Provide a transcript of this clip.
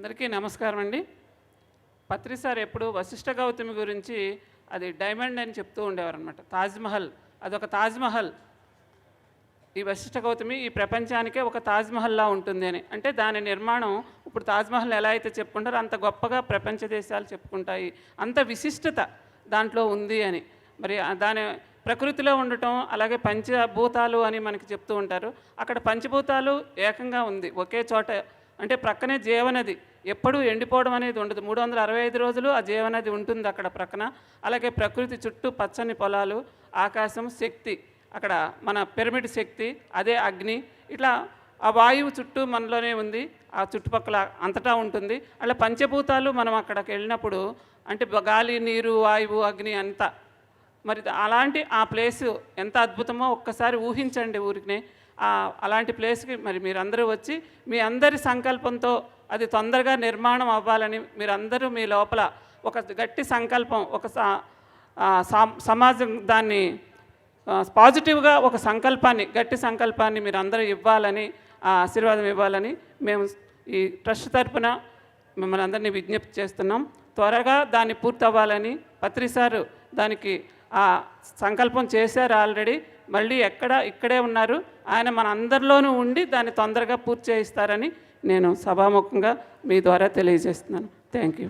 అందరికీ నమస్కారం అండి. పత్రి సార్ ఎప్పుడు వశిష్ఠ గౌతమి గురించి అది డైమండ్ అని చెప్తూ ఉండేవారనమాట. తాజ్మహల్ అదొక తాజ్మహల్, ఈ వశిష్ఠ గౌతమి ఈ ప్రపంచానికే ఒక తాజ్మహల్లా ఉంటుంది అని. అంటే దాని నిర్మాణం ఇప్పుడు తాజ్మహల్ ఎలా అయితే చెప్పుకుంటారో అంత గొప్పగా ప్రపంచ దేశాలు చెప్పుకుంటాయి, అంత విశిష్టత దాంట్లో ఉంది అని. మరి దాని ప్రకృతిలో ఉండటం, అలాగే పంచభూతాలు అని మనకి చెప్తూ ఉంటారు. అక్కడ పంచభూతాలు ఏకంగా ఉంది ఒకే చోట. అంటే ప్రక్కనే జీవనది, ఎప్పుడూ ఎండిపోవడం అనేది ఉండదు. 365 రోజులు ఆ జీవనది ఉంటుంది అక్కడ ప్రక్కన. అలాగే ప్రకృతి చుట్టూ పచ్చని పొలాలు, ఆకాశం, శక్తి, అక్కడ మన పిరమిడ్ శక్తి, అదే అగ్ని, ఇట్లా ఆ వాయువు చుట్టూ మనలోనే ఉంది, ఆ చుట్టుపక్కల అంతటా ఉంటుంది. అలా పంచభూతాలు మనం అక్కడికి వెళ్ళినప్పుడు అంటే గాలి, నీరు, వాయువు, అగ్ని అంతా. మరి అలాంటి ఆ ప్లేసు ఎంత అద్భుతమో ఒక్కసారి ఊహించండి ఊరికినే. అలాంటి ప్లేస్కి మరి మీరందరూ వచ్చి మీ అందరి సంకల్పంతో అది తొందరగా నిర్మాణం అవ్వాలని మీరందరూ మీ లోపల ఒక గట్టి సంకల్పం, ఒక సమాజం దాన్ని పాజిటివ్గా ఒక సంకల్పాన్ని, గట్టి సంకల్పాన్ని మీరు అందరూ ఇవ్వాలని, ఆశీర్వాదం ఇవ్వాలని మేము ఈ ట్రస్ట్ తరపున మిమ్మల్ని అందరినీ విజ్ఞప్తి చేస్తున్నాం. త్వరగా దాన్ని పూర్తి అవ్వాలని. పత్రి సారు దానికి ఆ సంకల్పం చేశారు ఆల్రెడీ. మళ్ళీ ఇక్కడే ఉన్నారు ఆయన, మన అందరిలోనూ ఉండి దాన్ని తొందరగా పూర్తి చేయిస్తారని నేను సభాముఖంగా మీ ద్వారా తెలియజేస్తున్నాను. Thank you.